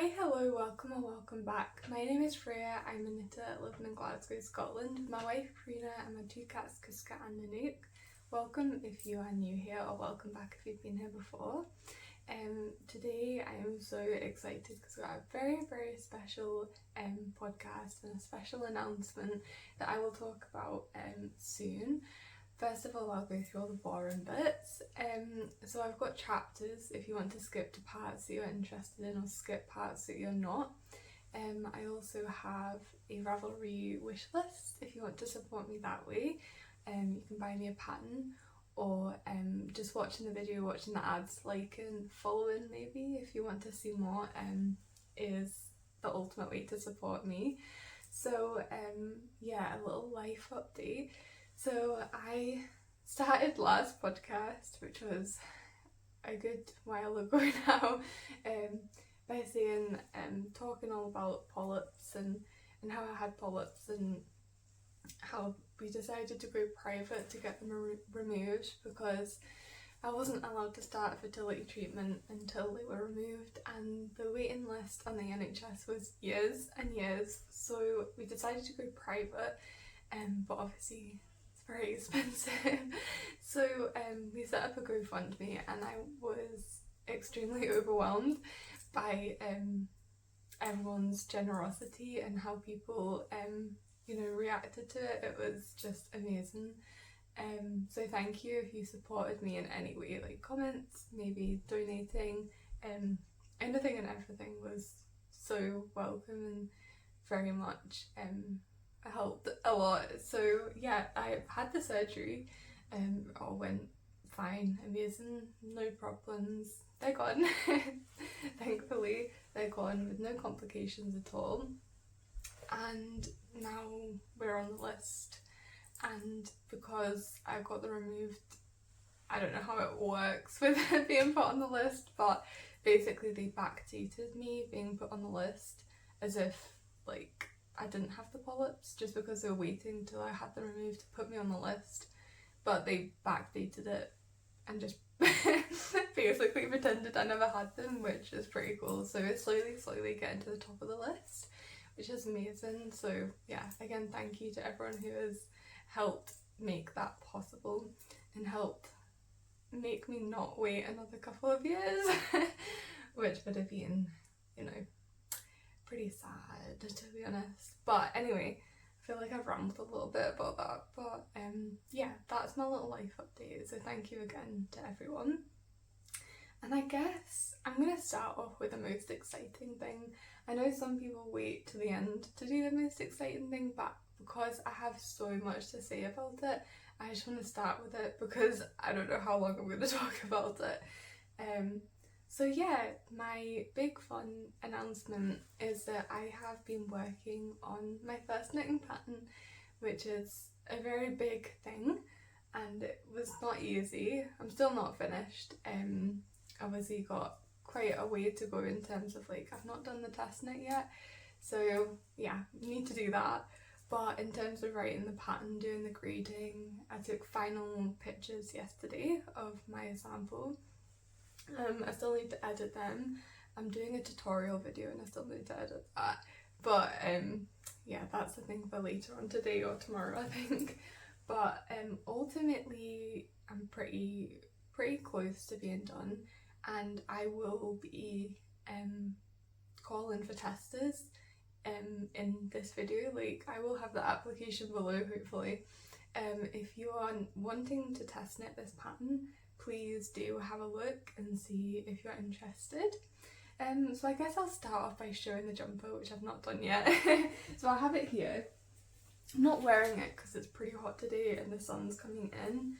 Hi, hello, welcome or welcome back. My name is Freya, I'm a knitter living in Glasgow, Scotland with my wife Karina and my two cats Kuska and Nanook. Welcome if you are new here, or welcome back if you've been here before. Today I am so excited because we've got a very special podcast and a special announcement that I will talk about soon. First of all, I'll go through all the boring bits. So I've got chapters if you want to skip to parts that you're interested in, or skip parts that you're not. I also have a Ravelry wish list if you want to support me that way. You can buy me a pattern, or just watching the video, watching the ads, liking, following maybe if you want to see more, is the ultimate way to support me. So yeah, a little life update. So I started last podcast, which was a good while ago now, by saying, talking all about polyps and how I had polyps and how we decided to go private to get them removed because I wasn't allowed to start fertility treatment until they were removed, and the waiting list on the NHS was years and years, so we decided to go private, but obviously very expensive. So we set up a GoFundMe, and I was extremely overwhelmed by everyone's generosity and how people reacted to it. It was just amazing. So thank you if you supported me in any way, like comments, maybe donating, anything and everything was so welcome and very much helped a lot. So yeah, I had the surgery, all went fine, amazing, no problems, they're gone. Thankfully they're gone with no complications at all, and now we're on the list. And because I got them removed, I don't know how it works with being put on the list, but basically they backdated me being put on the list as if like I didn't have the polyps, just because they were waiting till I had them removed to put me on the list, but they backdated it and just basically pretended I never had them, which is pretty cool. So it's slowly getting to the top of the list, which is amazing. So yeah, again, thank you to everyone who has helped make that possible and helped make me not wait another couple of years, which would have been, pretty sad to be honest. But anyway, I feel like I've rambled a little bit about that, but yeah, that's my little life update. So thank you again to everyone. And I guess I'm gonna start off with the most exciting thing. I know some people wait to the end to do the most exciting thing, but because I have so much to say about it, I just want to start with it because I don't know how long I'm going to talk about it. So yeah, my big fun announcement is that I have been working on my first knitting pattern, which is a very big thing, and it was not easy. I'm still not finished. Obviously got quite a way to go in terms of like, I've not done the test knit yet, so yeah, need to do that. But in terms of writing the pattern, doing the grading, I took final pictures yesterday of my sample. I still need to edit them. I'm doing a tutorial video and I still need to edit that. But yeah, that's the thing for later on today or tomorrow, I think. But ultimately, I'm pretty close to being done, and I will be calling for testers in this video. Like, I will have the application below, hopefully. If you are wanting to test knit this pattern, please do have a look and see if you're interested. So I guess I'll start off by showing the jumper, which I've not done yet. So I have it here. I'm not wearing it because it's pretty hot today and the sun's coming in.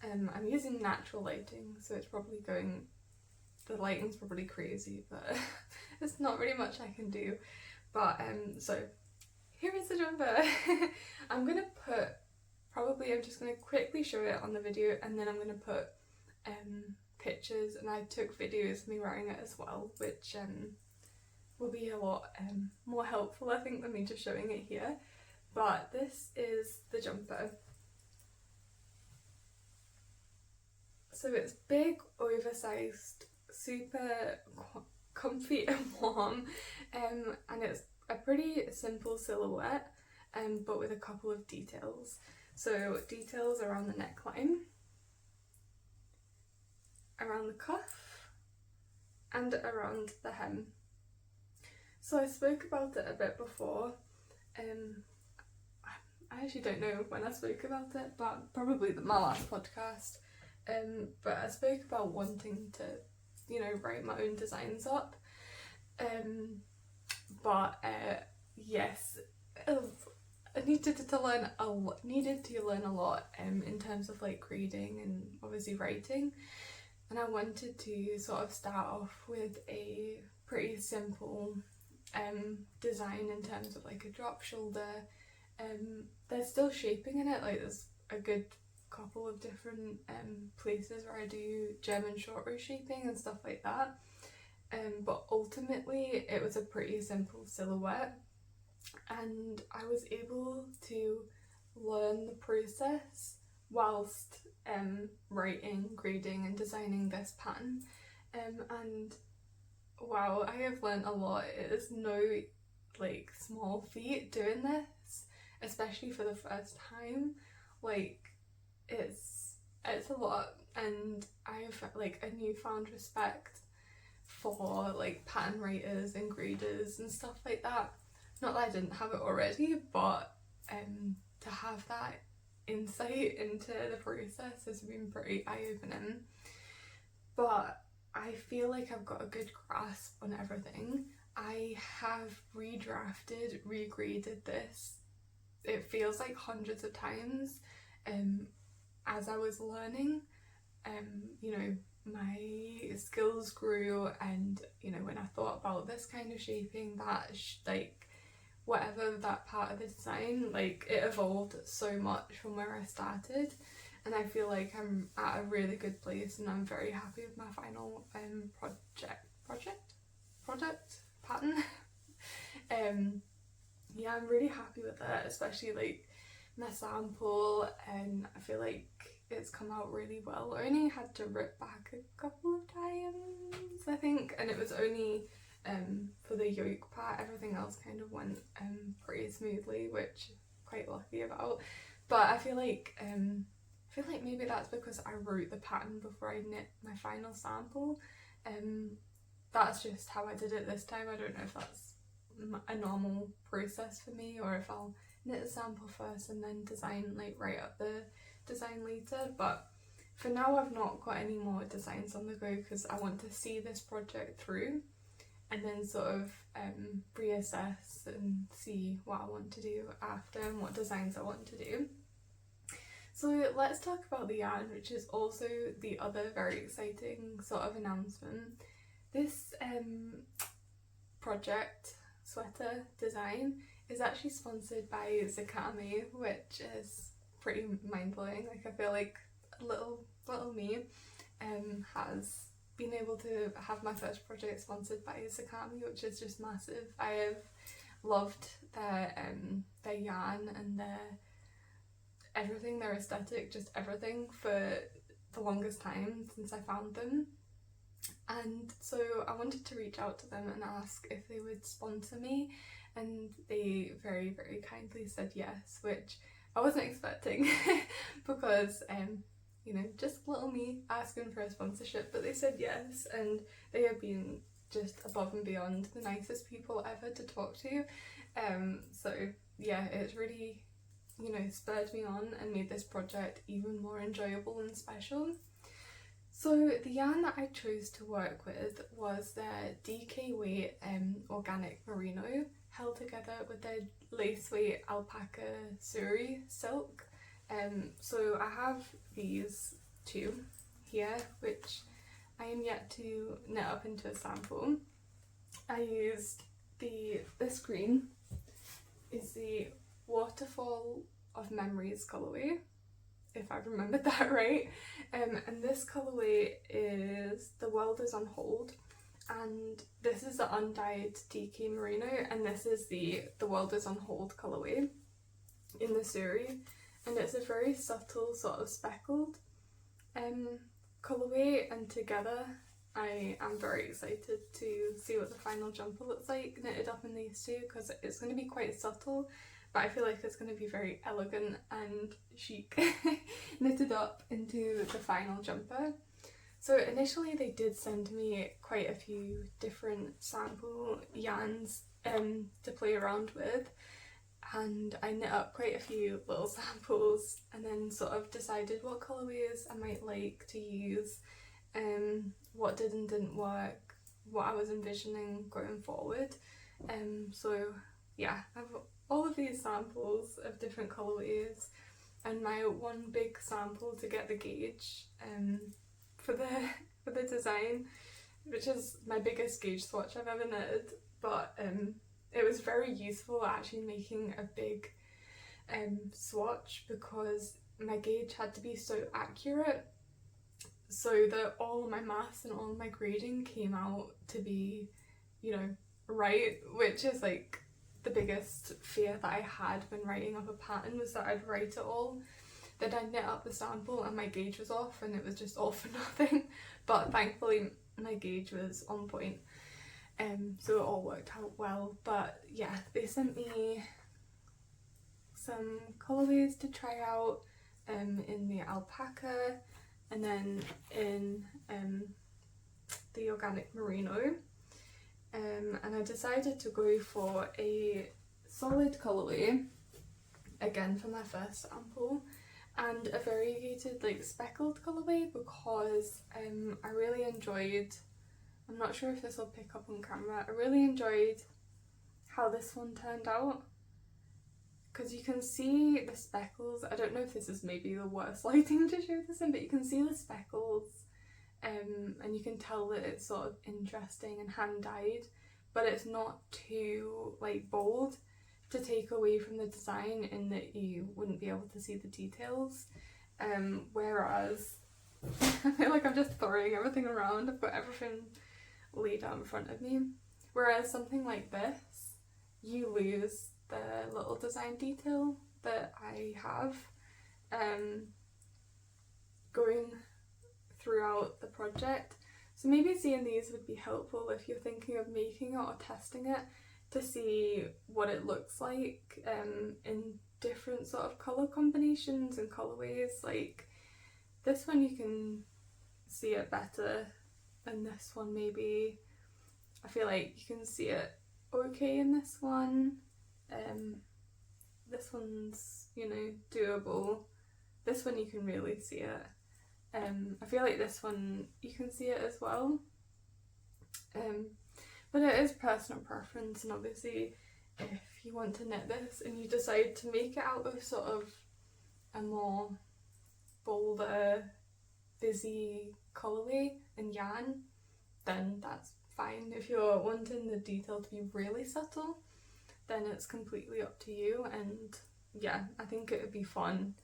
I'm using natural lighting, so it's probably the lighting's probably crazy, but there's not really much I can do. But so here is the jumper. I'm just gonna quickly show it on the video, and then I'm gonna put pictures, and I took videos of me wearing it as well, which will be a lot more helpful, I think, than me just showing it here. But this is the jumper. So it's big, oversized, super comfy and warm, and it's a pretty simple silhouette, but with a couple of details. So details around the neckline, around the cuff, and around the hem. So I spoke about it a bit before. I actually don't know when I spoke about it, but probably my last podcast. But I spoke about wanting to, you know, write my own designs up. Yes, I needed to learn a lot in terms of like grading and obviously writing, and I wanted to sort of start off with a pretty simple design in terms of like a drop shoulder. There's still shaping in it, like there's a good couple of different places where I do German shortrow shaping and stuff like that, but ultimately it was a pretty simple silhouette, and I was able to learn the process whilst writing, grading and designing this pattern, and wow, I have learned a lot. It is no like small feat doing this, especially for the first time. Like it's a lot, and I have like a newfound respect for like pattern writers and graders and stuff like that. Not that I didn't have it already, but to have that insight into the process has been pretty eye-opening. But I feel like I've got a good grasp on everything. I have redrafted, regraded this. It feels like hundreds of times as I was learning. You know, my skills grew, and you know, when I thought about this kind of shaping, that like whatever that part of the design, like it evolved so much from where I started, and I feel like I'm at a really good place, and I'm very happy with my final product pattern. Yeah, I'm really happy with it, especially like my sample, and I feel like it's come out really well. I only had to rip back a couple of times, I think, and it was only for the yoke part. Everything else kind of went pretty smoothly, which I'm quite lucky about. But I feel like maybe that's because I wrote the pattern before I knit my final sample. That's just how I did it this time. I don't know if that's a normal process for me, or if I'll knit the sample first and then design, like write up the design later. But for now I've not got any more designs on the go because I want to see this project through and then sort of reassess and see what I want to do after and what designs I want to do. So let's talk about the yarn, which is also the other very exciting sort of announcement. This project sweater design is actually sponsored by cami, which is pretty mind-blowing. Like, I feel like little me has been able to have my first project sponsored by cami, which is just massive. I have loved their yarn and their everything, their aesthetic, just everything for the longest time since I found them. And so I wanted to reach out to them and ask if they would sponsor me, and they very, very kindly said yes, which I wasn't expecting because you know, just little me asking for a sponsorship, but they said yes, and they have been just above and beyond the nicest people ever to talk to. So yeah, it's really, you know, spurred me on and made this project even more enjoyable and special. So the yarn that I chose to work with was their DK weight organic merino, held together with their lace weight alpaca suri silk. So I have these two here, which I am yet to knit up into a sample. I used this green is the Waterfall of Memories colourway, if I remembered that right, and this colourway is The World Is on Hold, and this is the undyed DK merino, and this is the World Is on Hold colourway in the suri, and it's a very subtle sort of speckled colourway, and together I am very excited to see what the final jumper looks like knitted up in these two, because it's going to be quite subtle, but I feel like it's going to be very elegant and chic knitted up into the final jumper. So initially they did send me quite a few different sample yarns to play around with, and I knit up quite a few little samples and then sort of decided what colourways I might like to use, what did and didn't work, what I was envisioning going forward. So yeah, I've all of these samples of different colourways and my one big sample to get the gauge for the design, which is my biggest gauge swatch I've ever knitted, but it was very useful actually making a big swatch, because my gauge had to be so accurate so that all my maths and all my grading came out to be, you know, right, which is like the biggest fear that I had when writing up a pattern, was that I'd write it all, then I'd knit up the sample and my gauge was off and it was just all for nothing. But thankfully my gauge was on point, so it all worked out well. But yeah, they sent me some colourways to try out in the alpaca and then in the organic merino, and I decided to go for a solid colourway again for my first sample, and a variegated like speckled colourway, because I really enjoyed, I'm not sure if this will pick up on camera, I really enjoyed how this one turned out, because you can see the speckles. I don't know if this is maybe the worst lighting to show this in, but you can see the speckles, and you can tell that it's sort of interesting and hand dyed, but it's not too like bold to take away from the design in that you wouldn't be able to see the details. Whereas I feel like I'm just throwing everything around, I've got everything laid out in front of me, whereas something like this, you lose the little design detail that I have going throughout the project. So maybe seeing these would be helpful if you're thinking of making it or testing it, to see what it looks like in different sort of colour combinations and colourways. Like this one you can see it better, and this one maybe, I feel like you can see it okay in this one. This one's, you know, doable. This one you can really see it. I feel like this one you can see it as well. But it is personal preference, and obviously if you want to knit this and you decide to make it out of sort of a more bolder, busy colourway and yarn, then that's fine. If you're wanting the detail to be really subtle, then it's completely up to you, and yeah, I think it would be fun.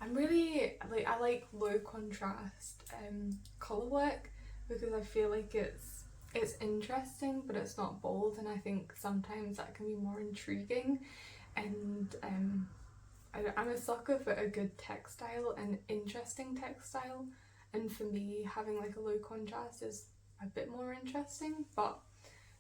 I'm really I like low contrast colour work, because I feel like it's interesting but it's not bold, and I think sometimes that can be more intriguing, and I'm a sucker for a good textile and interesting textile, and for me having like a low contrast is a bit more interesting, but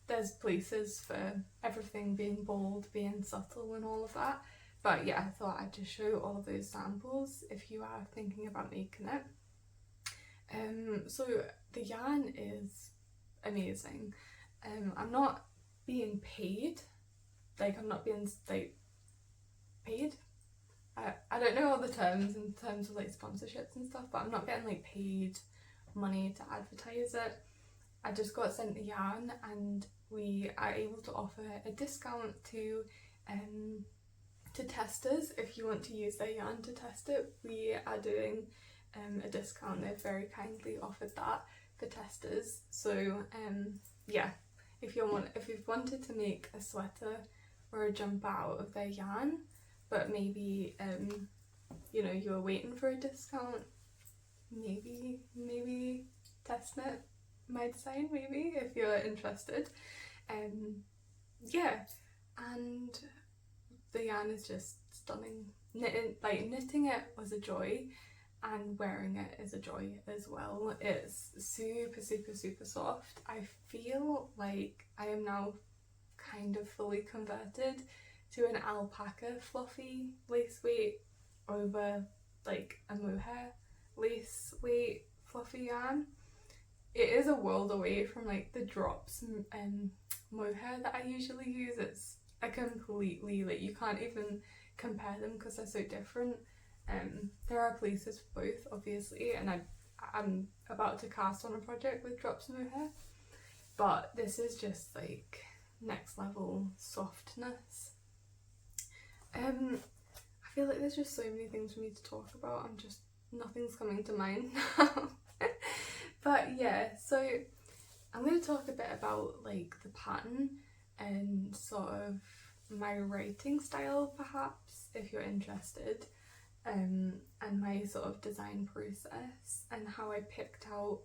there's places for everything being bold, being subtle and all of that. But yeah, I thought I'd just show all of those samples if you are thinking about making it. So the yarn is amazing. I'm not being paid, like I'm not being like paid. I don't know all the terms in terms of like sponsorships and stuff, but I'm not getting like paid money to advertise it. I just got sent the yarn, and we are able to offer a discount to testers. If you want to use their yarn to test it, we are doing a discount. They've very kindly offered that for testers. So yeah, if you've wanted to make a sweater or a jumper out of their yarn, but maybe you know, you're waiting for a discount, maybe test knit my design, maybe, if you're interested. Yeah, and the yarn is just stunning. Knitting it was a joy, and wearing it is a joy as well. It's super super super soft. I feel like I am now kind of fully converted to an alpaca fluffy lace weight over like a mohair lace weight fluffy yarn. It is a world away from like the Drops mohair that I usually use. It's a completely, like, you can't even compare them because they're so different. There are places for both, obviously, and I'm about to cast on a project with Drops mohair, but this is just like next level softness. I feel like there's just so many things for me to talk about. Nothing's coming to mind now. But yeah, so I'm going to talk a bit about like the pattern and sort of my writing style, perhaps, if you're interested, and my sort of design process and how I picked out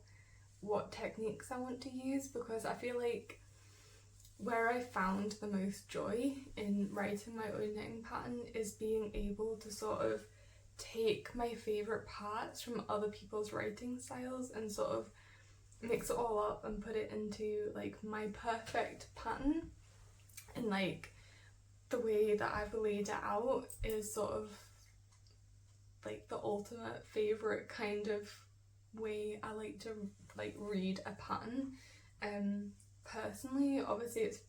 what techniques I want to use, because I feel like where I found the most joy in writing my own knitting pattern is being able to sort of take my favourite parts from other people's writing styles and sort of mix it all up and put it into like my perfect pattern. And like the way that I've laid it out is sort of like the ultimate favourite kind of way I like to like read a pattern. Personally, obviously it's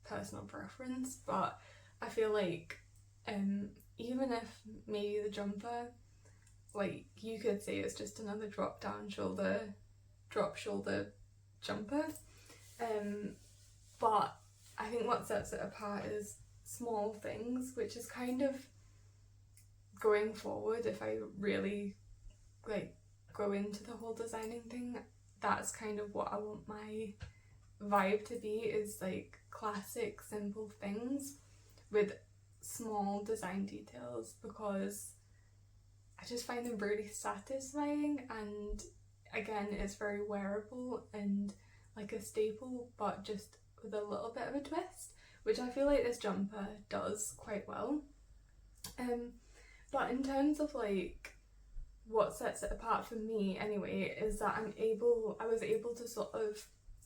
personal preference, but I feel like even if maybe the jumper, like you could say it's just another drop shoulder jumper, but I think what sets it apart is small things, which is kind of going forward, if I really like go into the whole designing thing, that's kind of what I want my vibe to be, is like classic simple things with small design details, because I just find them really satisfying, and again it's very wearable and like a staple, but just with a little bit of a twist, which I feel like this jumper does quite well. But in terms of like what sets it apart for me anyway, is that I was able to sort of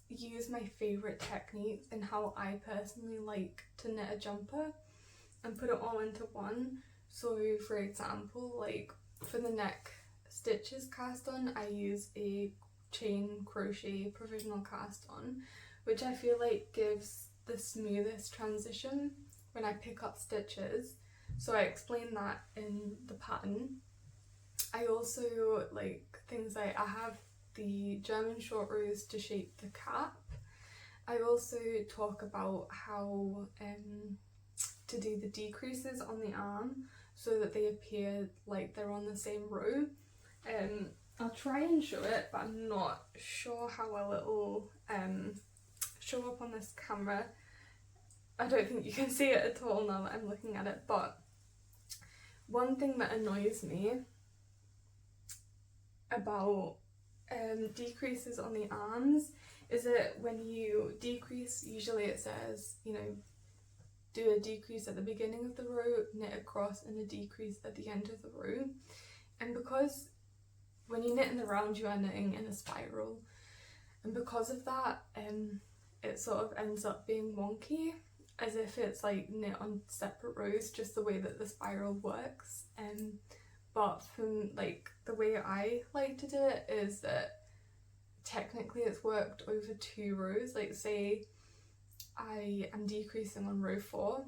use my favourite techniques and how I personally like to knit a jumper and put it all into one. So for example, like for the neck stitches cast on, I use a chain crochet provisional cast on, which I feel like gives the smoothest transition when I pick up stitches. So I explain that in the pattern. I also like things like I have the German short rows to shape the cap. I also talk about how to do the decreases on the arm so that they appear like they're on the same row. I'll try and show it, but I'm not sure how well it'll show up on this camera. I don't think you can see it at all now that I'm looking at it, but one thing that annoys me about decreases on the arms is that when you decrease, usually it says, you know, do a decrease at the beginning of the row, knit across, and a decrease at the end of the row. And because when you knit in the round, you are knitting in a spiral, and because of that, it sort of ends up being wonky, as if it's like knit on separate rows, just the way that the spiral works. But from like the way I like to do it is that technically it's worked over 2 rows. Like say I am decreasing on row 4,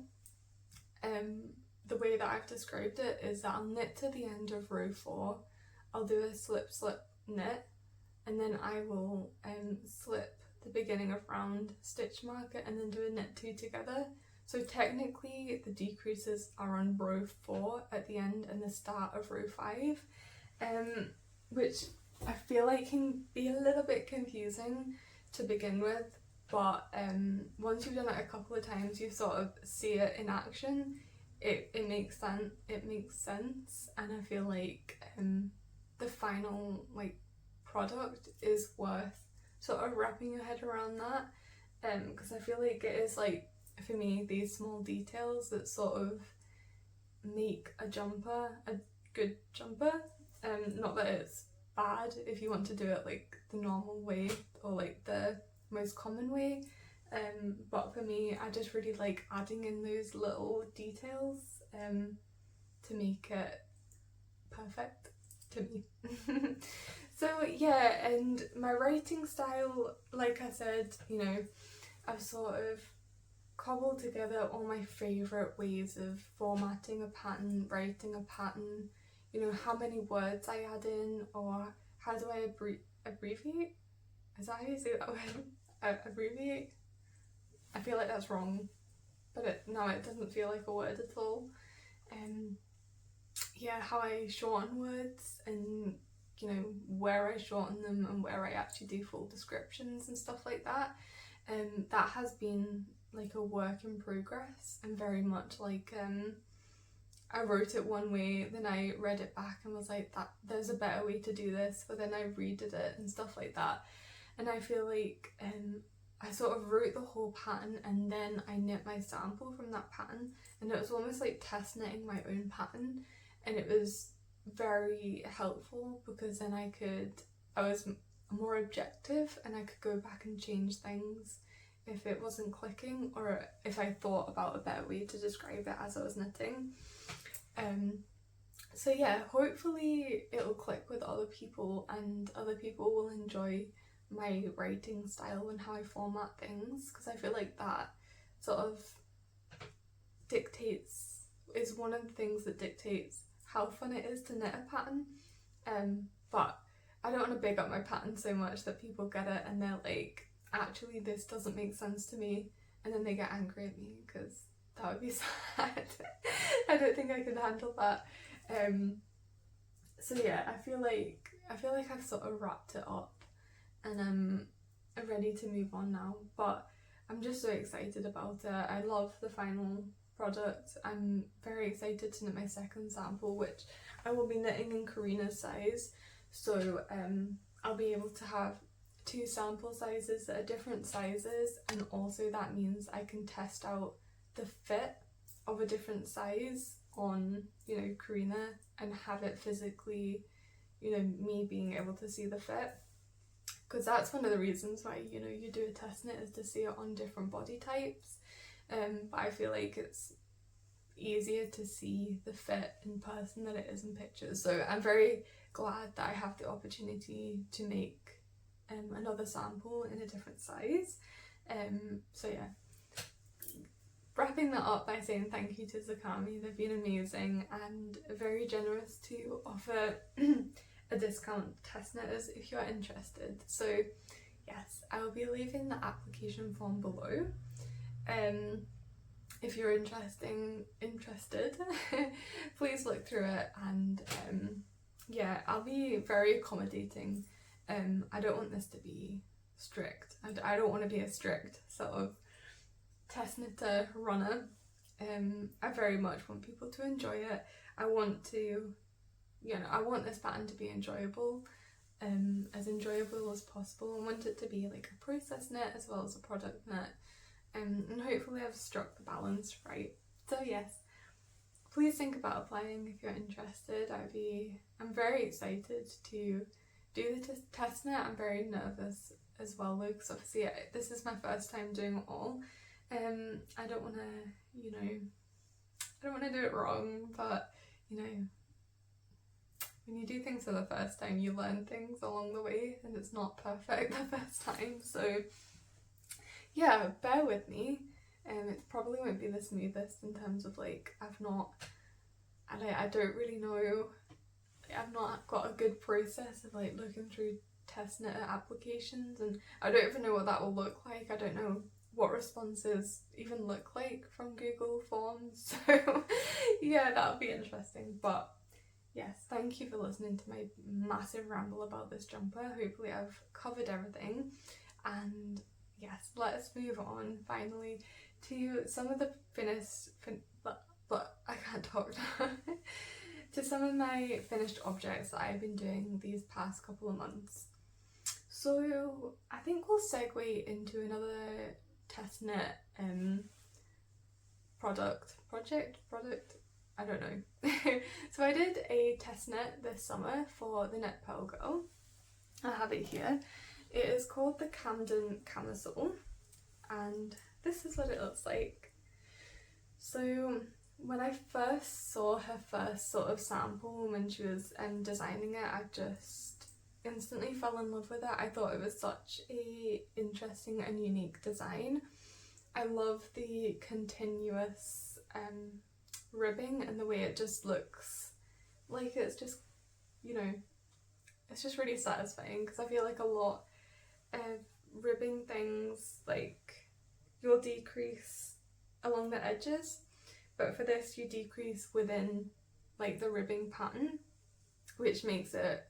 the way that I've described it is that I'll knit to the end of row 4, I'll do a slip knit, and then I will slip the beginning of round, stitch marker, and then do a knit 2 together. So technically the decreases are on row 4 at the end and the start of row 5, which I feel like can be a little bit confusing to begin with, but once you've done it a couple of times, you sort of see it in action. It makes sense, and I feel like the final like product is worth sort of wrapping your head around that, because I feel like it is like, for me, these small details that sort of make a jumper a good jumper. Not that it's bad if you want to do it like the normal way or like the most common way, but for me I just really like adding in those little details to make it perfect to me. So yeah, and my writing style, like I said, you know, I've sort of cobbled together all my favourite ways of formatting a pattern, writing a pattern, you know, how many words I add in, or how do I abbreviate? Is that how you say that word? Abbreviate? I feel like that's wrong, but it doesn't feel like a word at all. Yeah, how I shorten words, and you know, where I shorten them and where I actually do full descriptions and stuff like that. That has been like a work in progress, and very much like I wrote it one way, then I read it back and was like, that there's a better way to do this, but then I redid it and stuff like that. And I feel like I sort of wrote the whole pattern and then I knit my sample from that pattern, and it was almost like test knitting my own pattern, and it was very helpful because then I was more objective and I could go back and change things if it wasn't clicking, or if I thought about a better way to describe it as I was knitting. So yeah, hopefully it'll click with other people and other people will enjoy my writing style and how I format things, because I feel like that sort of is one of the things that dictates how fun it is to knit a pattern. But I don't want to big up my pattern so much that people get it and they're like, actually this doesn't make sense to me, and then they get angry at me, because that would be sad. I don't think I could handle that. So yeah, I feel like I've sort of wrapped it up and I'm ready to move on now, but I'm just so excited about it. I love the final product. I'm very excited to knit my second sample, which I will be knitting in Karina's size, so I'll be able to have 2 sample sizes that are different sizes, and also that means I can test out the fit of a different size on, you know, Karina, and have it physically, you know, me being able to see the fit, because that's one of the reasons why, you know, you do a test knit, is to see it on different body types. But I feel like it's easier to see the fit in person than it is in pictures, so I'm very glad that I have the opportunity to make another sample in a different size. So yeah, wrapping that up by saying thank you to Cami. They've been amazing and very generous to offer a discount test knitters if you're interested. So yes, I will be leaving the application form below. If you're interested, please look through it, and yeah, I'll be very accommodating. I don't want this to be strict. I don't want to be a strict sort of test knitter runner. I very much want people to enjoy it. I want this pattern to be enjoyable, as enjoyable as possible. I want it to be like a process knit as well as a product knit, and hopefully I've struck the balance right. So yes, please think about applying if you're interested. I'm very excited to do the test knit. I'm very nervous as well though, because obviously this is my first time doing it all. I don't want to do it wrong, but you know, when you do things for the first time, you learn things along the way, and it's not perfect the first time. So yeah, bear with me. It probably won't be the smoothest in terms of like, I don't really know, I've not got a good process of like looking through test knitter applications, and I don't even know what that will look like. I don't know what responses even look like from Google Forms, so yeah, that'll be interesting. But yes, thank you for listening to my massive ramble about this jumper. Hopefully I've covered everything, and yes, let's move on finally to some of the I can't talk now. To some of my finished objects that I've been doing these past couple of months. So I think we'll segue into another test knit project. I don't know. So I did a test knit this summer for the Knit Pearl Girl. I have it here. It is called the Camden camisole, and this is what it looks like. So when I first saw her first sort of sample when she was designing it, I just instantly fell in love with it. I thought it was such a interesting and unique design. I love the continuous ribbing and the way it just looks like it's just, you know, it's just really satisfying, because I feel like a lot of ribbing things, like, you'll decrease along the edges, but for this you decrease within like the ribbing pattern, which makes it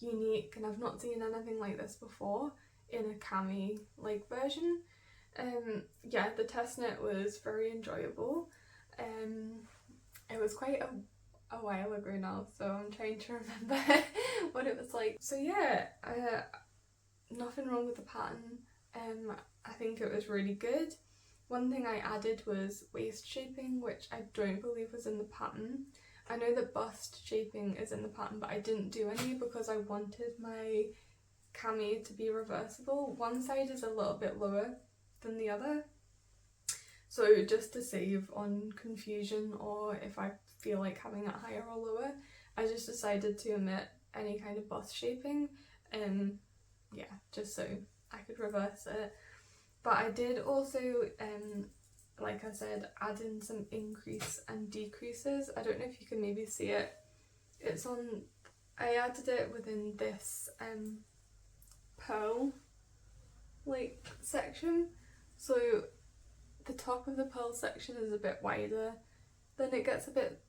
unique, and I've not seen anything like this before in a cami like version. Yeah, the test knit was very enjoyable. It was quite a while ago now, so I'm trying to remember what it was like. So yeah, nothing wrong with the pattern. I think it was really good. One thing I added was waist shaping, which I don't believe was in the pattern. I know that bust shaping is in the pattern, but I didn't do any because I wanted my cami to be reversible. One side is a little bit lower than the other, so just to save on confusion, or if I feel like having it higher or lower, I just decided to omit any kind of bust shaping, yeah, just so I could reverse it. But I did also, like I said, add in some increase and decreases. I don't know if you can maybe see it. It's on, I added it within this pearl like section. So the top of the pearl section is a bit wider, then it gets a bit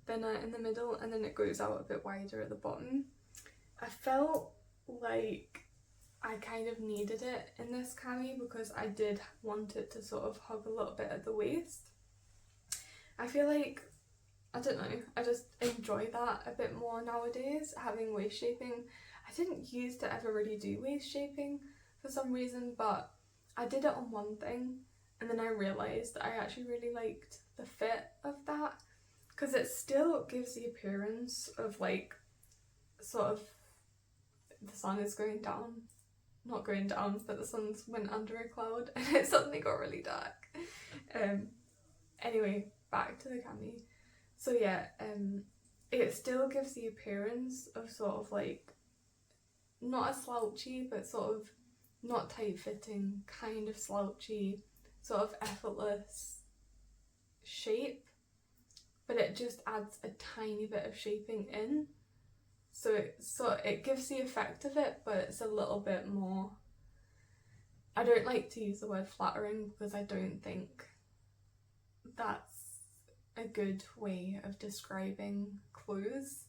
thinner in the middle, and then it goes out a bit wider at the bottom. I felt like I kind of needed it in this cami because I did want it to sort of hug a little bit at the waist. I feel like, I don't know, I just enjoy that a bit more nowadays, having waist shaping. I didn't used to ever really do waist shaping for some reason, but I did it on one thing, and then I realised I actually really liked the fit of that, because it still gives the appearance of like, sort of, the sun is going down. Not going down, but the sun's went under a cloud and it suddenly got really dark. Anyway, back to the cami. So yeah, it still gives the appearance of sort of like, not a slouchy, but sort of not tight fitting, kind of slouchy, sort of effortless shape, but it just adds a tiny bit of shaping in. So it gives the effect of it, but it's a little bit more, I don't like to use the word flattering because I don't think that's a good way of describing clothes,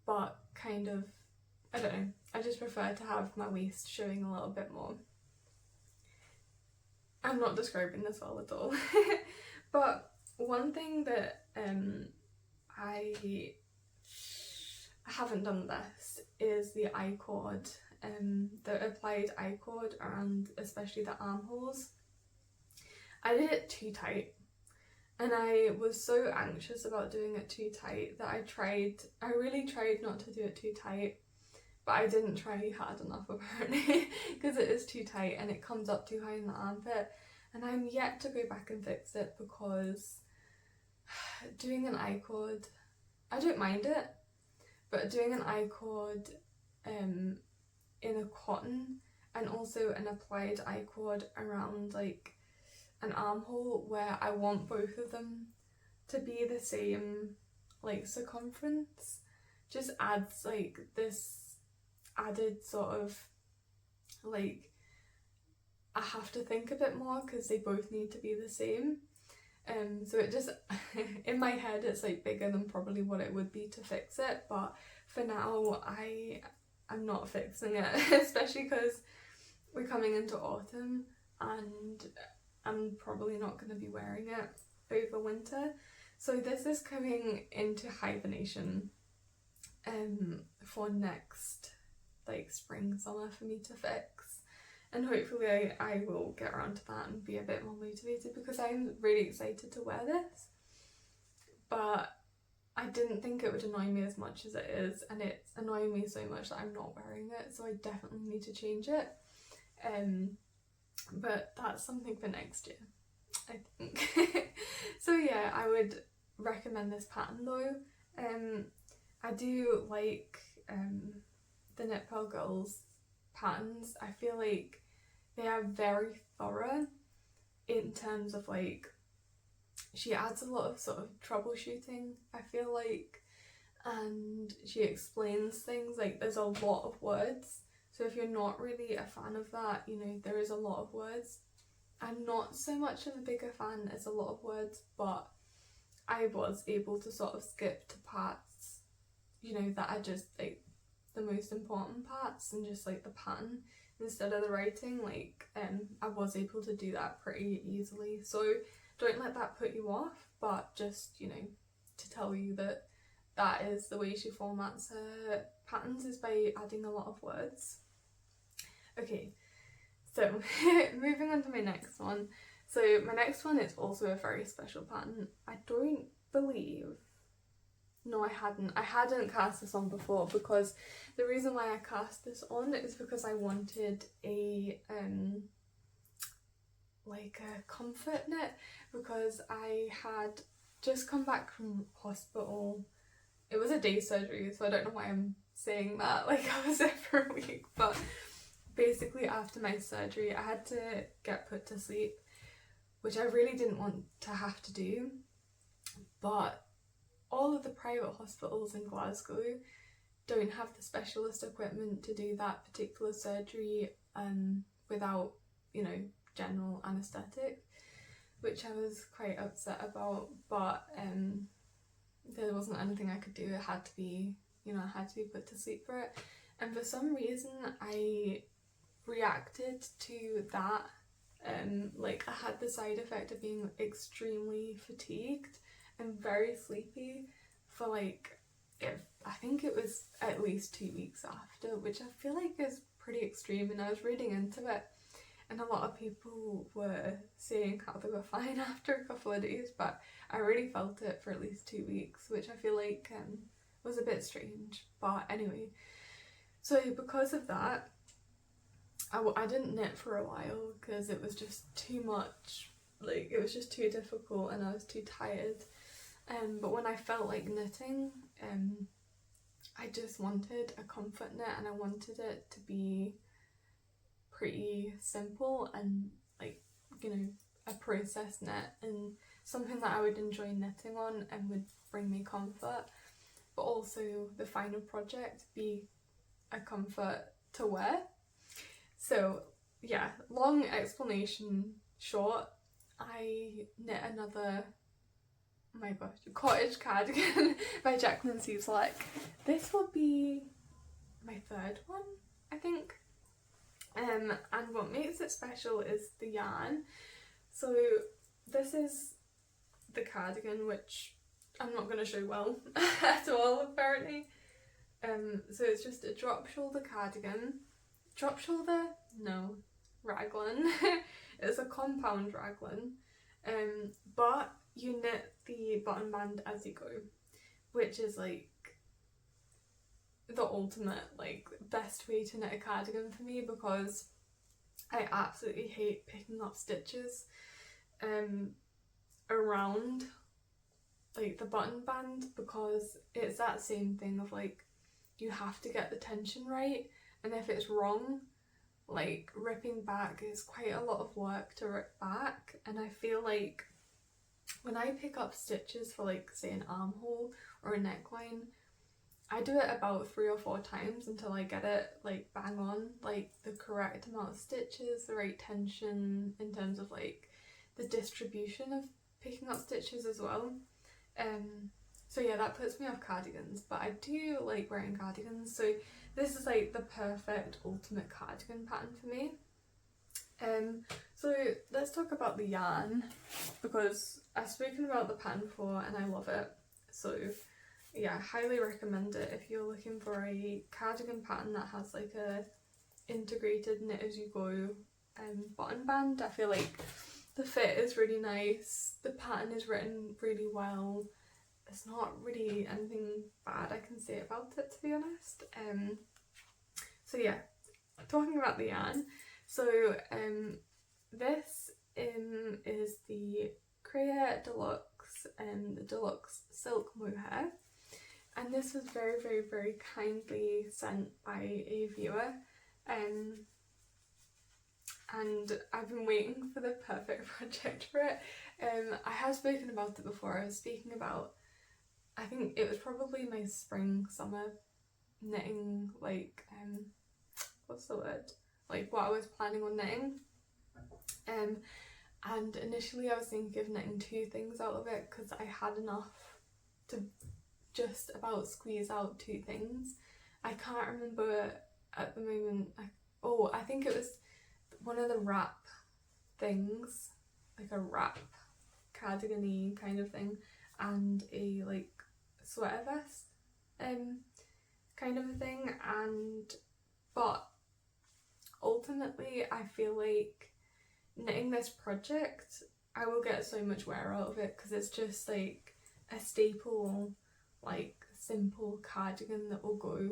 but kind of, I don't know, I just prefer to have my waist showing a little bit more. I'm not describing this well at all. But one thing that I haven't done this is the I-cord, the applied I-cord around especially the armholes. I did it too tight, and I was so anxious about doing it too tight that I really tried not to do it too tight, but I didn't try hard enough apparently, because it is too tight and it comes up too high in the armpit, and I'm yet to go back and fix it, because doing an I-cord, I don't mind it, but doing an I-cord in a cotton, and also an applied I-cord around like an armhole where I want both of them to be the same like circumference, just adds like this added sort of like, I have to think a bit more because they both need to be the same. So it just, in my head it's like bigger than probably what it would be to fix it, but for now I'm not fixing it, especially because we're coming into autumn and I'm probably not going to be wearing it over winter. So this is coming into hibernation for next like spring, summer for me to fix. And hopefully I will get around to that and be a bit more motivated, because I'm really excited to wear this. but I didn't think it would annoy me as much as it is, and it's annoying me so much that I'm not wearing it, so I definitely need to change it. But that's something for next year, I think. So yeah, I would recommend this pattern though. I do like the Knit Pearl Girls patterns. I feel like they are very thorough in terms of like, she adds a lot of sort of troubleshooting, I feel like, and she explains things, like there's a lot of words, so if you're not really a fan of that, you know, there is a lot of words. I'm not so much of a bigger fan as a lot of words, but I was able to sort of skip to parts, you know, that are just like the most important parts and just like the pattern instead of the writing. Like I was able to do that pretty easily, so don't let that put you off, but just, you know, to tell you that that is the way she formats her patterns, is by adding a lot of words. Okay, so moving on to my next one. So my next one is also a very special pattern. I don't believe, no, I hadn't cast this on before, because the reason why I cast this on is because I wanted a like a comfort knit, because I had just come back from hospital. It was a day surgery, so I don't know why I'm saying that like I was there for a week, but basically after my surgery I had to get put to sleep, which I really didn't want to have to do, but all of the private hospitals in Glasgow don't have the specialist equipment to do that particular surgery without, you know, general anaesthetic, which I was quite upset about, but there wasn't anything I could do. It had to be, you know, I had to be put to sleep for it, and for some reason I reacted to that. Like I had the side effect of being extremely fatigued and very sleepy for like, I think it was at least 2 weeks after, which I feel like is pretty extreme, and I was reading into it and a lot of people were saying how they were fine after a couple of days, but I really felt it for at least 2 weeks, which I feel like was a bit strange. But anyway, so because of that, I didn't knit for a while because it was just too much, like it was just too difficult and I was too tired. But when I felt like knitting, I just wanted a comfort knit, and I wanted it to be pretty simple and like, you know, a process knit and something that I would enjoy knitting on and would bring me comfort, but also the final project be a comfort to wear. So yeah, long explanation short, I knit another, oh my gosh, Cottage cardigan by Jacqueline Seaslack. This will be my third one, I think. And what makes it special is the yarn. So this is the cardigan, which I'm not going to show well at all apparently. So it's just a drop shoulder cardigan. Drop shoulder? No, raglan. It's a compound raglan. But you knit the button band as you go, which is like the ultimate, like, best way to knit a cardigan for me, because I absolutely hate picking up stitches around like the button band, because it's that same thing of like, you have to get the tension right, and if it's wrong, like ripping back is quite a lot of work to rip back. And I feel like when I pick up stitches for like say an armhole or a neckline, I do it about 3 or 4 times until I get it like bang on, like the correct amount of stitches, the right tension in terms of like the distribution of picking up stitches as well. So yeah, that puts me off cardigans, but I do like wearing cardigans, so this is like the perfect ultimate cardigan pattern for me. So let's talk about the yarn, because I've spoken about the pattern before and I love it. So yeah, highly recommend it if you're looking for a cardigan pattern that has like a integrated knit as you go button band. I feel like the fit is really nice, the pattern is written really well, there's not really anything bad I can say about it, to be honest. So yeah, talking about the yarn, so this is the Crea Deluxe and the Deluxe Silk Mohair, and this was very, very, very kindly sent by a viewer, and I've been waiting for the perfect project for it. I have spoken about it before. I was speaking about, I think it was probably my spring summer knitting, like what's the word, like what I was planning on knitting, and initially I was thinking of knitting 2 things out of it because I had enough to just about squeeze out 2 things. I can't remember at the moment. I think it was one of the wrap things, like a wrap cardigan-y kind of thing, and a like sweater vest kind of a thing, but ultimately I feel like knitting this project I will get so much wear out of it because it's just like a staple, like simple cardigan that will go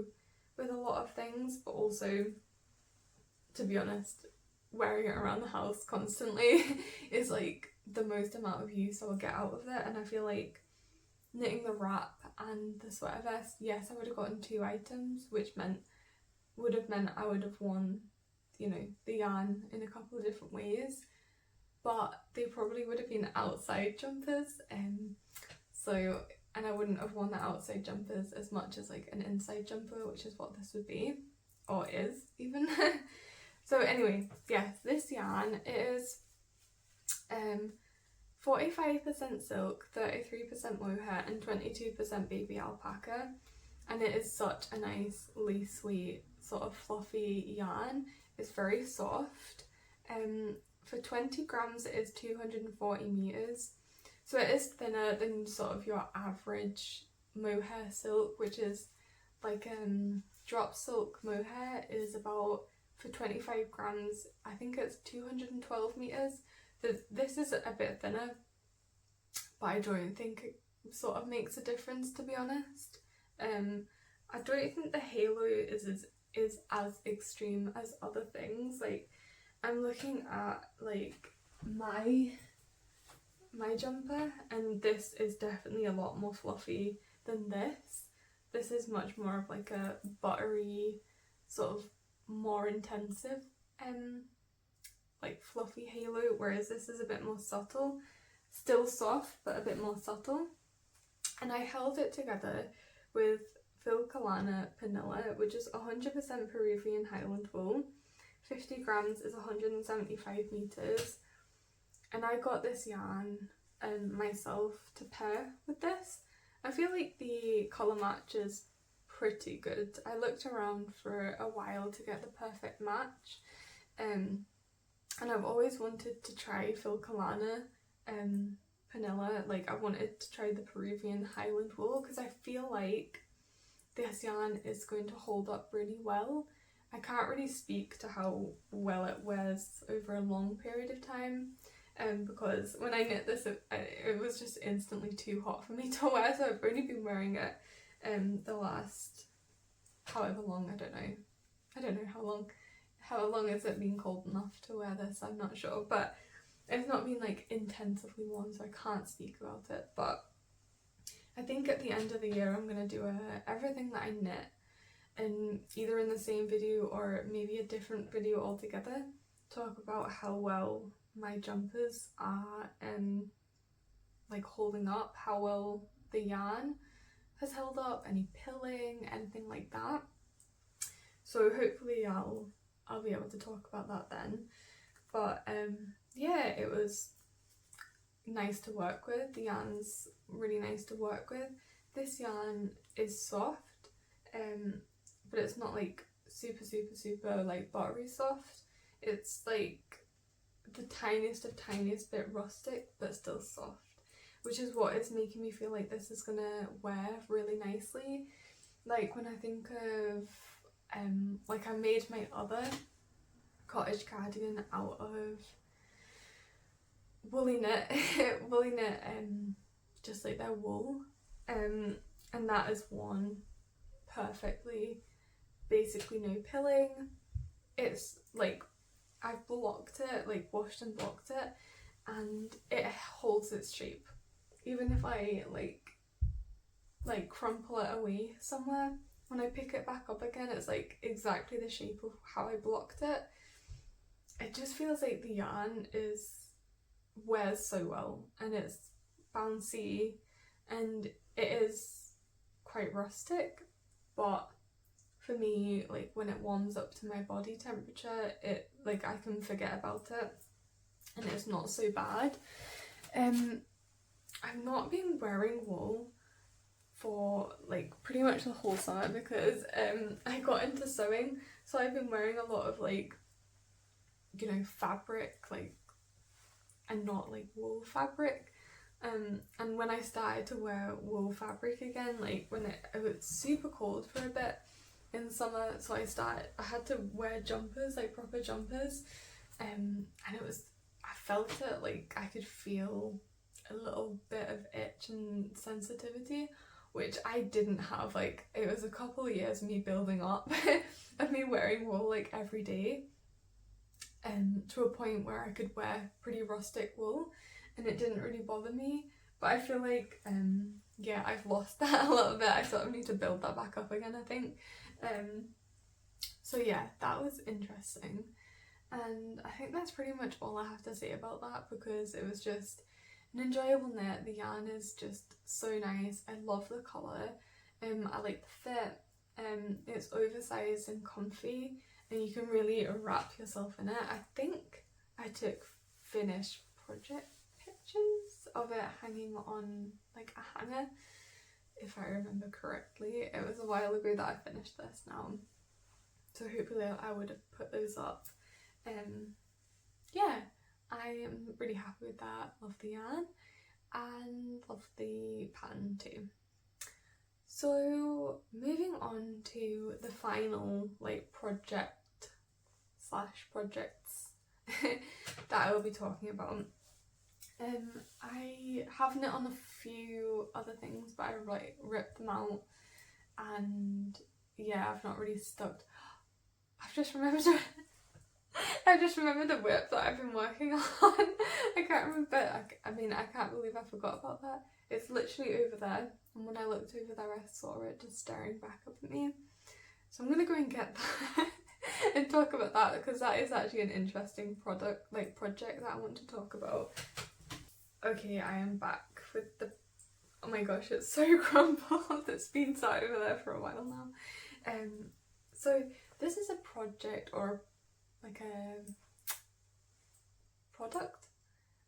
with a lot of things, but also, to be honest, wearing it around the house constantly is like the most amount of use I will get out of it. And I feel like knitting the wrap and the sweater vest, yes, I would have gotten 2 items, which would have meant I would have worn, you know, the yarn in a couple of different ways, but they probably would have been outside jumpers, and I wouldn't have worn the outside jumpers as much as like an inside jumper, which is what this would be, or is even. So anyway, yes, this yarn is 45% silk, 33% mohair and 22% baby alpaca, and it is such a nice lacy sort of fluffy yarn. It's very soft. For 20 grams it is 240 meters, so it is thinner than sort of your average mohair silk, which is like drop silk mohair is about, for 25 grams I think it's 212 meters. This is a bit thinner, but I don't think it sort of makes a difference, to be honest. I don't think the halo is as extreme as other things. Like, I'm looking at like my jumper, and this is definitely a lot more fluffy than this. This is much more of like a buttery, sort of more intensive like fluffy halo, whereas this is a bit more subtle, still soft but a bit more subtle. And I held it together with Filcolana pernilla, which is 100% Peruvian Highland wool. 50 grams is 175 meters, and I got this yarn myself to pair with this. I feel like the colour match is pretty good. I looked around for a while to get the perfect match, and I've always wanted to try Filcolana pernilla. Like, I wanted to try the Peruvian Highland wool because I feel like this yarn is going to hold up really well. I can't really speak to how well it wears over a long period of time, because when I knit this it was just instantly too hot for me to wear, so I've only been wearing it the last however long, I don't know how long has it been cold enough to wear this, I'm not sure, but it's not been like intensively warm, so I can't speak about it. But I think at the end of the year I'm going to do everything that I knit, and either in the same video or maybe a different video altogether, talk about how well my jumpers are like holding up, how well the yarn has held up, any pilling, anything like that. So hopefully I'll be able to talk about that then. But yeah, it was nice to work with. The yarn's really nice to work with. This yarn is soft, but it's not like super like buttery soft. It's like the tiniest bit rustic but still soft, which is what is making me feel like this is gonna wear really nicely. Like, when I think of like, I made my other cottage cardigan out of woolly knit just like their wool, and that is one perfectly, basically no pilling. It's like I've blocked it, like washed and blocked it, and it holds its shape. Even if I like crumple it away somewhere, when I pick it back up again, it's like exactly the shape of how I blocked it. It just feels like the yarn wears so well, and it's bouncy, and it is quite rustic, but for me, like when it warms up to my body temperature, it like I can forget about it and it's not so bad. I've not been wearing wool for like pretty much the whole summer because I got into sewing, so I've been wearing a lot of like, you know, fabric, like, and not like wool fabric. And when I started to wear wool fabric again, like when it was super cold for a bit in summer, so I had to wear jumpers, like proper jumpers, and I felt it, like I could feel a little bit of itch and sensitivity, which I didn't have. Like it was a couple of years of me building up of me wearing wool like every day, to a point where I could wear pretty rustic wool and it didn't really bother me. But I feel like yeah, I've lost that a little bit. I sort of need to build that back up again, I think. So yeah, that was interesting, and I think that's pretty much all I have to say about that, because it was just an enjoyable knit. The yarn is just so nice. I love the colour. I like the fit. It's oversized and comfy, and you can really wrap yourself in it. I think I took finished project pictures of it hanging on like a hanger, if I remember correctly. It was a while ago that I finished this now, so hopefully I would have put those up. Yeah, I am really happy with that. Love the yarn and love the pattern too. So moving on to the final like projects that I will be talking about. I have knit on a few other things, but I like ripped them out, and yeah, I've not really stuck. I've just remembered a whip that I've been working on. I can't remember. I mean, I can't believe I forgot about that. It's literally over there, and when I looked over there I saw it just staring back up at me. So I'm gonna go and get that and talk about that, because that is actually an interesting project that I want to talk about. Okay, I am back with the, oh my gosh, it's so crumpled. It's been sat over there for a while now. So this is a project, or like a product.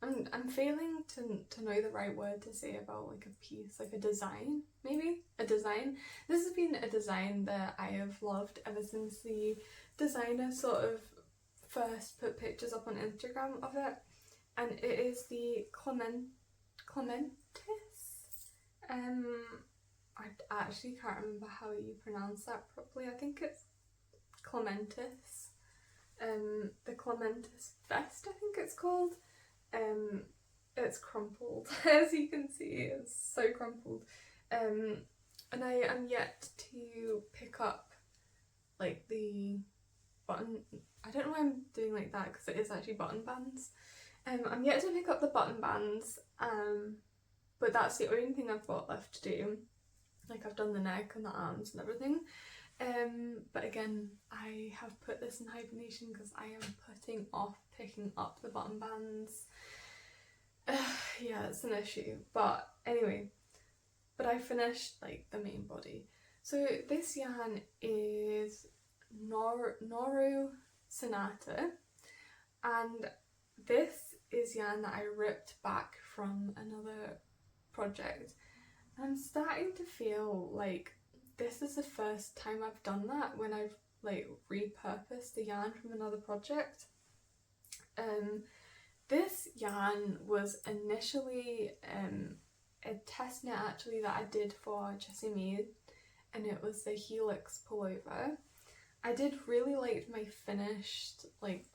I'm failing to know the right word to say about like a piece, like a design, maybe? A design. This has been a design that I have loved ever since the designer sort of first put pictures up on Instagram of it. And it is the Clematis. I actually can't remember how you pronounce that properly. I think it's Clematis. The Clematis vest, I think it's called. It's crumpled, as you can see, it's so crumpled. And I am yet to pick up like the button. I don't know why I'm doing like that, because it is actually button bands. I'm yet to pick up the button bands, but that's the only thing I've got left to do. Like I've done the neck and the arms and everything. But again, I have put this in hibernation because I am putting off picking up the button bands. Yeah, it's an issue. But anyway, but I finished like the main body. So this yarn is Noru Sonata, and this is yarn that I ripped back from another project. I'm starting to feel like this is the first time I've done that, when I've like repurposed the yarn from another project. This yarn was initially a test knit actually that I did for Jessie Mead, and it was the Helix pullover. I did really like my finished like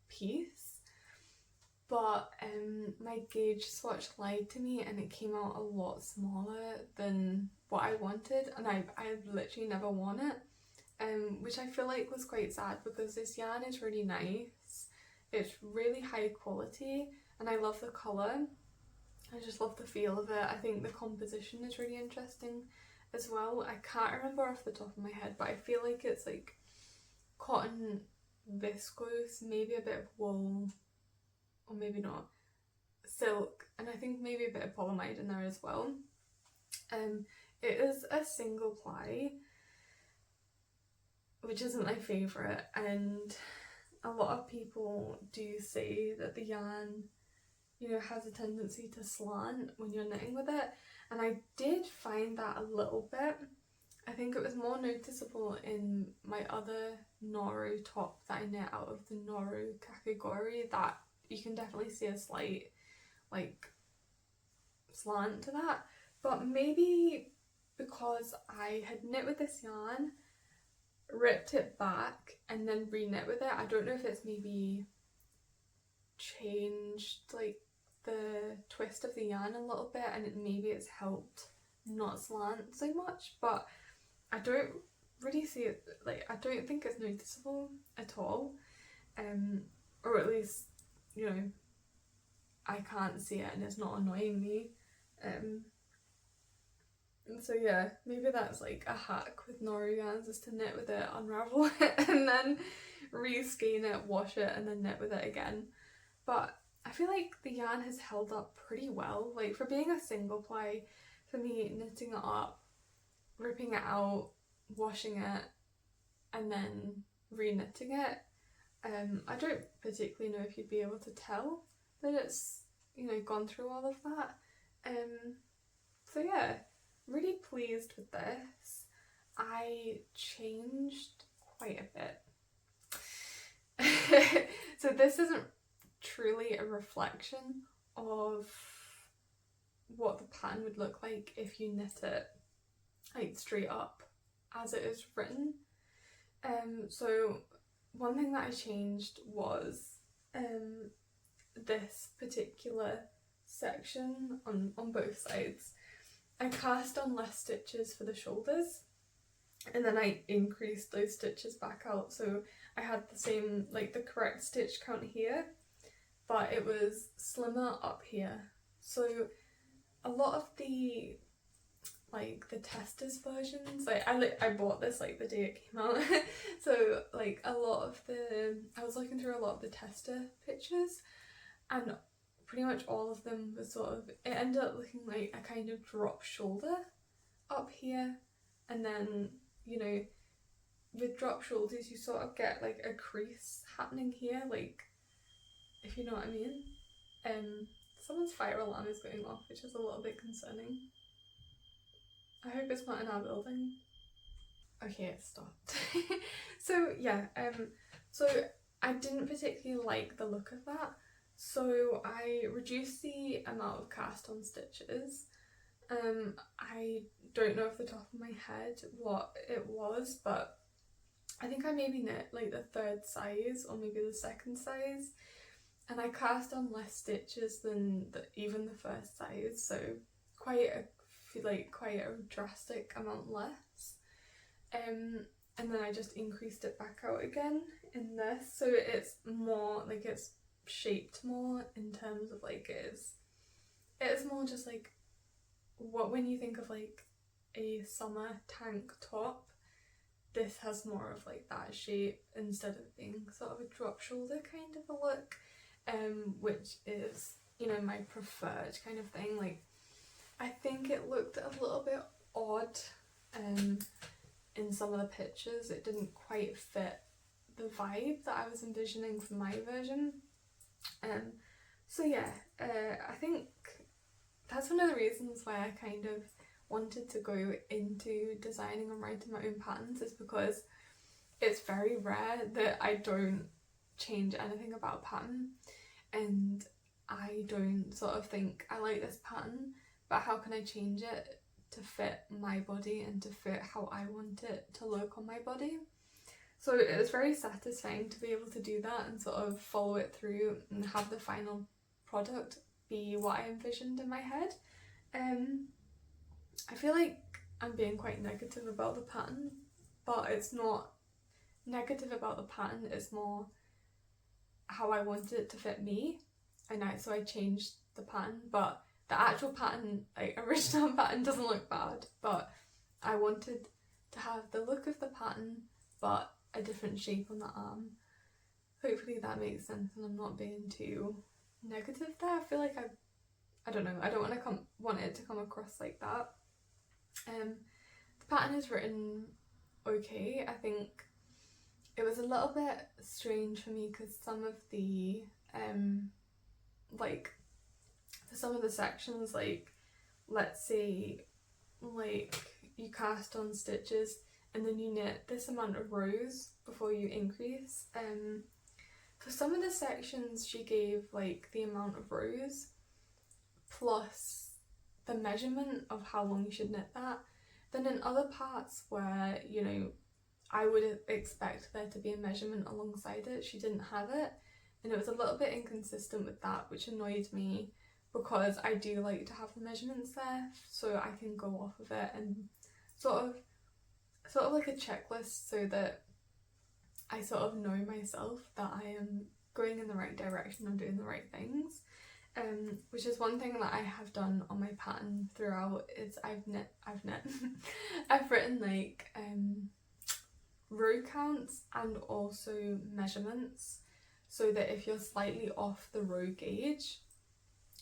piece, but my gauge swatch lied to me and it came out a lot smaller than what I wanted, and I literally never worn it, which I feel like was quite sad because this yarn is really nice. It's really high quality and I love the colour. I just love the feel of it. I think the composition is really interesting as well. I can't remember off the top of my head, but I feel like it's like cotton viscose, maybe a bit of wool, or maybe not, silk, and I think maybe a bit of polyamide in there as well. It is a single ply, which isn't my favourite, and a lot of people do say that the yarn, you know, has a tendency to slant when you're knitting with it, and I did find that a little bit. I think it was more noticeable in my other Noru top that I knit out of the Noru category, that you can definitely see a slight like slant to that, but maybe because I had knit with this yarn, ripped it back and then re-knit with it. I don't know if it's maybe changed like the twist of the yarn a little bit and maybe it's helped not slant so much, but I don't really see it, like I don't think it's noticeable at all, or at least, you know, I can't see it and it's not annoying me. And so yeah, maybe that's like a hack with Noru yarns, is to knit with it, unravel it, and then re-skein it, wash it, and then knit with it again. But I feel like the yarn has held up pretty well. Like for being a single ply, for me, knitting it up, ripping it out, washing it, and then re-knitting it, I don't particularly know if you'd be able to tell that it's, you know, gone through all of that. So yeah, really pleased with this. I changed quite a bit. So this isn't truly a reflection of what the pattern would look like if you knit it like straight up as it is written. So one thing that I changed was this particular section on both sides. I cast on less stitches for the shoulders and then I increased those stitches back out, so I had the same, like the correct stitch count here, but it was slimmer up here. So a lot of the like the testers versions, like I bought this like the day it came out so like a lot of the, I was looking through a lot of the tester pictures and pretty much all of them was sort of, it ended up looking like a kind of drop shoulder up here, and then, you know, with drop shoulders you sort of get like a crease happening here, like, if you know what I mean. Someone's fire alarm is going off, which is a little bit concerning. I hope it's not in our building. Okay, it stopped. So yeah, so I didn't particularly like the look of that, so I reduced the amount of cast on stitches. I don't know off the top of my head what it was, but I think I maybe knit like the third size or maybe the second size, and I cast on less stitches than even the first size, so quite a drastic amount less. And then I just increased it back out again in this, so it's more like, it's shaped more in terms of like, it's more just like what, when you think of like a summer tank top, this has more of like that shape instead of being sort of a drop shoulder kind of a look, which is, you know, my preferred kind of thing. Like I think it looked a little bit odd in some of the pictures. It didn't quite fit the vibe that I was envisioning for my version. So yeah, I think that's one of the reasons why I kind of wanted to go into designing and writing my own patterns, is because it's very rare that I don't change anything about a pattern, and I don't sort of think I like this pattern, but how can I change it to fit my body and to fit how I want it to look on my body? So it was very satisfying to be able to do that and sort of follow it through and have the final product be what I envisioned in my head. I feel like I'm being quite negative about the pattern, but it's not negative about the pattern, it's more how I wanted it to fit me, and so I changed the pattern. But the actual pattern, like original pattern, doesn't look bad, but I wanted to have the look of the pattern but a different shape on the arm. Hopefully that makes sense and I'm not being too negative there. I feel like I don't know, I don't want it to come across like that. The pattern is written okay. I think it was a little bit strange for me because some of the like for some of the sections, like let's say like you cast on stitches and then you knit this amount of rows before you increase. For some of the sections she gave like the amount of rows plus the measurement of how long you should knit that. Then in other parts where, you know, I would expect there to be a measurement alongside it, she didn't have it, and it was a little bit inconsistent with that, which annoyed me because I do like to have the measurements there so I can go off of it and sort of like a checklist so that I sort of know myself that I am going in the right direction and doing the right things. Which is one thing that I have done on my pattern throughout is I've written like row counts and also measurements so that if you're slightly off the row gauge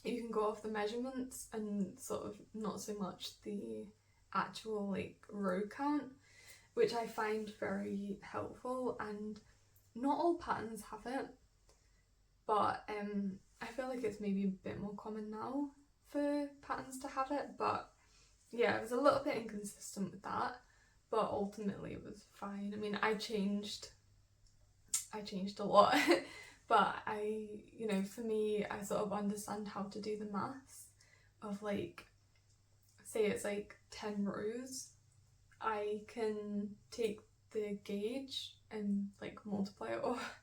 you can go off the measurements and sort of not so much the actual like row count, which I find very helpful. And not all patterns have it, but I feel like it's maybe a bit more common now for patterns to have it. But yeah, it was a little bit inconsistent with that, but ultimately it was fine. I mean, I changed a lot but you know, for me, I sort of understand how to do the maths of like, say it's like 10 rows, I can take the gauge and like multiply it off.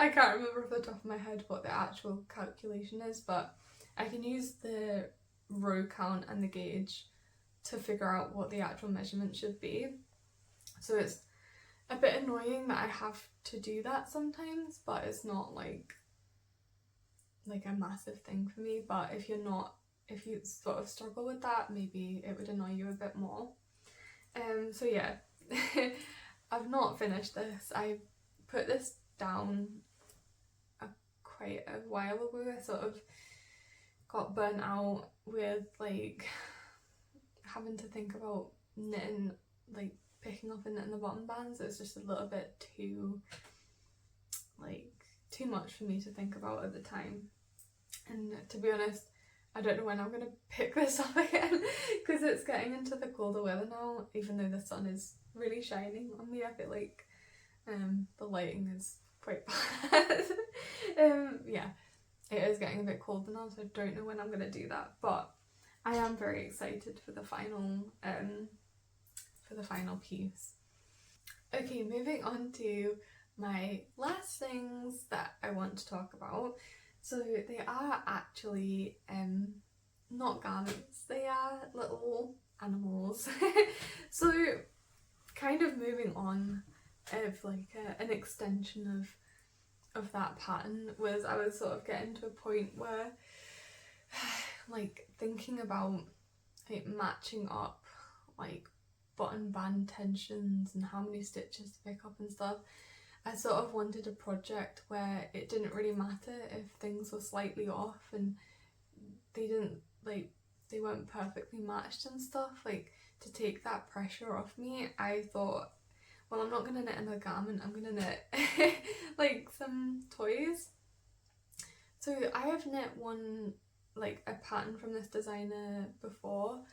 I can't remember off the top of my head what the actual calculation is, but I can use the row count and the gauge to figure out what the actual measurement should be. So it's a bit annoying that I have to do that sometimes, but it's not like a massive thing for me. But if you sort of struggle with that, maybe it would annoy you a bit more. So yeah, I've not finished this. I put this down quite a while ago. I sort of got burnt out with like having to think about knitting, like picking up and knitting the bottom bands. It was just a little bit too much for me to think about at the time. And to be honest, I don't know when I'm going to pick this up again because it's getting into the colder weather now, even though the sun is really shining on me. I feel like the lighting is quite bad. Yeah, it is getting a bit colder now, so I don't know when I'm going to do that, but I am very excited for the final piece. Okay, moving on to my last things that I want to talk about. So they are actually not garments, they are little animals. So kind of moving on of like an extension of that pattern was I was sort of getting to a point where like thinking about like matching up like button band tensions and how many stitches to pick up and stuff. I sort of wanted a project where it didn't really matter if things were slightly off and they weren't perfectly matched and stuff. Like, to take that pressure off me, I thought, well, I'm not gonna knit another garment, I'm gonna knit like some toys. So I have knit one, like a pattern from this designer before.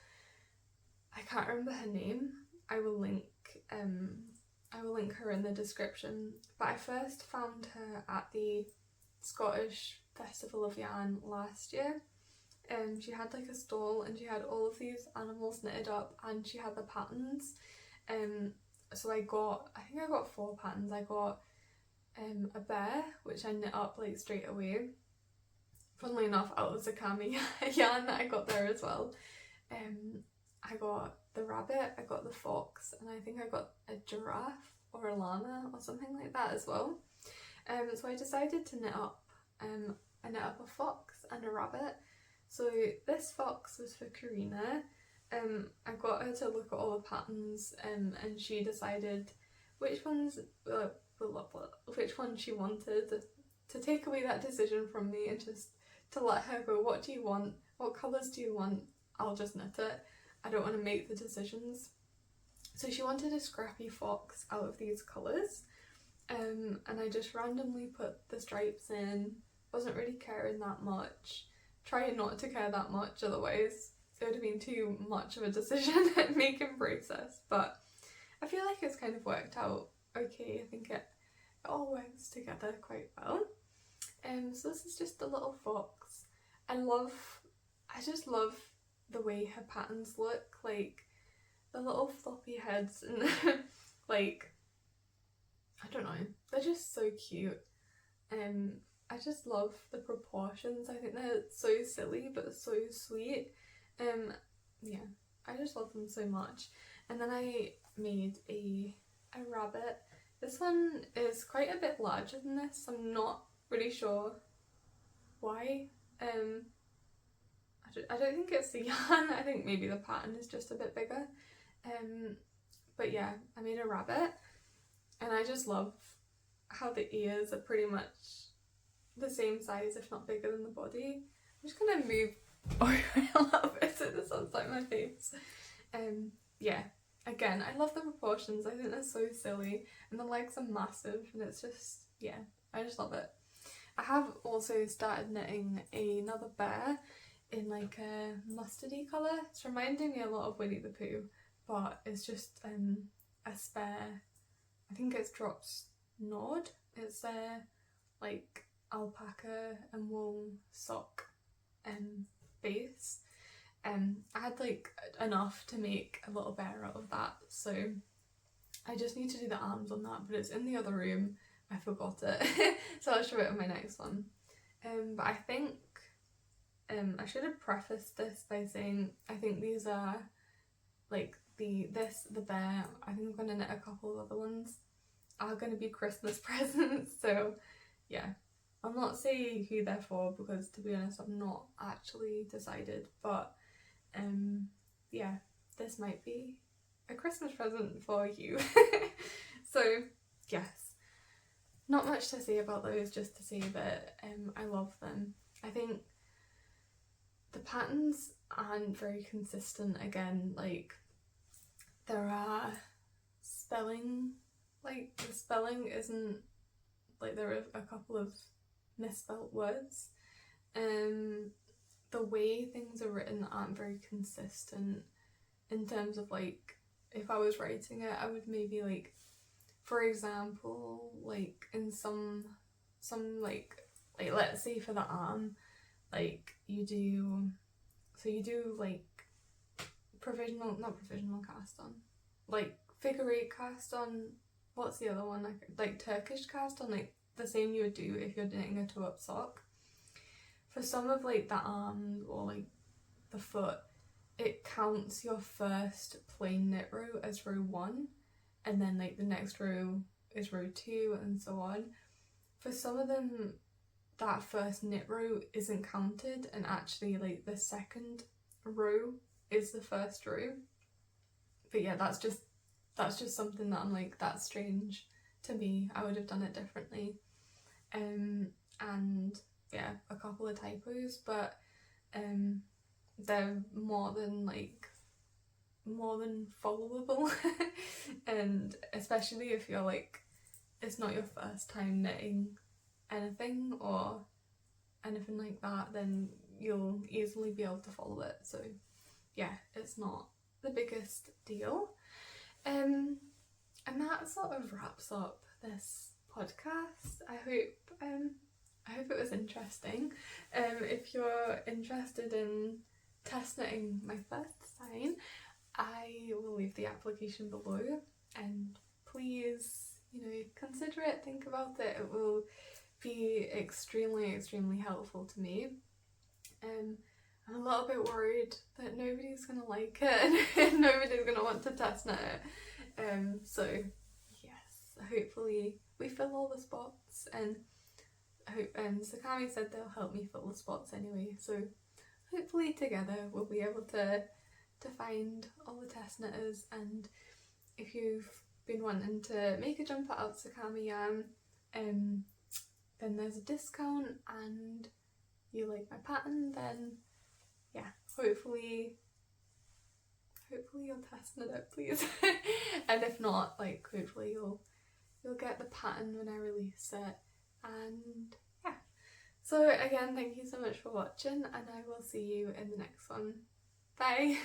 I can't remember her name. I will link her in the description. But I first found her at the Scottish Festival of Yarn last year. She had like a stall and she had all of these animals knitted up and she had the patterns. So I think I got 4 patterns. I got a bear, which I knit up like straight away funnily enough, out of the cami yarn that I got there as well. I got the rabbit, I got the fox, and I think I got a giraffe or a llama or something like that as well. So I decided to knit up a fox and a rabbit. So this fox was for Karina. I got her to look at all the patterns, and she decided which one she wanted, to take away that decision from me and just to let her go, what do you want, what colours do you want, I'll just knit it, I don't want to make the decisions. So she wanted a scrappy fox out of these colours, and I just randomly put the stripes in, wasn't really caring that much, trying not to care that much, otherwise it would have been too much of a decision making process, but I feel like it's kind of worked out okay. I think it all works together quite well. So this is just a little fox. I just love the way her patterns look, like the little floppy heads and like, I don't know, they're just so cute. I just love the proportions. I think they're so silly but so sweet. Yeah, I just love them so much. And then I made a rabbit. This one is quite a bit larger than this. I'm not really sure why. I don't think it's the yarn. I think maybe the pattern is just a bit bigger. But yeah, I made a rabbit, and I just love how the ears are pretty much the same size, if not bigger than the body. I'm just gonna move over a little bit so the sun's on my face. Yeah, again, I love the proportions. I think they're so silly, and the legs are massive, and it's just, yeah, I just love it. I have also started knitting another bear in like a mustardy colour. It's reminding me a lot of Winnie the Pooh, but it's just a spare, I think it's Drops Nod. It's a like alpaca and wool sock base. I had like enough to make a little bear out of that, so I just need to do the arms on that, but it's in the other room. I forgot it. So I'll show it in my next one. But I think I should have prefaced this by saying I think these are like the bear, I think I'm going to knit a couple of other ones, are going to be Christmas presents. So yeah, I'll not say who they're for because, to be honest, I've not actually decided, but yeah, this might be a Christmas present for you. So yes, not much to say about those, just to say that I love them. I think the patterns aren't very consistent. Again, like there are spelling, like the spelling isn't, like there are a couple of misspelt words. The way things are written aren't very consistent in terms of like, if I was writing it, I would maybe like, for example, like in some like let's say for the arm, like you do like not provisional cast on, like figure eight cast on, what's the other one, like Turkish cast on, like the same you would do if you're knitting a toe-up sock. For some of like the arms or like the foot, it counts your first plain knit row as row 1, and then like the next row is row 2, and so on. For some of them, that first knit row isn't counted, and actually like the second row is the first row. But yeah, that's just something that I'm like, that's strange to me. I would have done it differently. And yeah, a couple of typos, but they're more than followable. And especially if you're like, it's not your first time knitting anything or anything like that, then you'll easily be able to follow it. So yeah, it's not the biggest deal. And that sort of wraps up this podcast. I hope it was interesting. If you're interested in test knitting my first design, I will leave the application below, and please, consider it, think about it. It will be extremely helpful to me. I'm a little bit worried that nobody's gonna like it and nobody's gonna want to test knit it. So yes, hopefully we fill all the spots, and so Cami said they'll help me fill the spots anyway, so hopefully together we'll be able to find all the test knitters. And if you've been wanting to make a jumper out to Cami yarn, then there's a discount and you like my pattern, then yeah, hopefully you'll test knit it, please. And if not, like, hopefully you'll get the pattern when I release it. And yeah, so again, thank you so much for watching, and I will see you in the next one. Bye.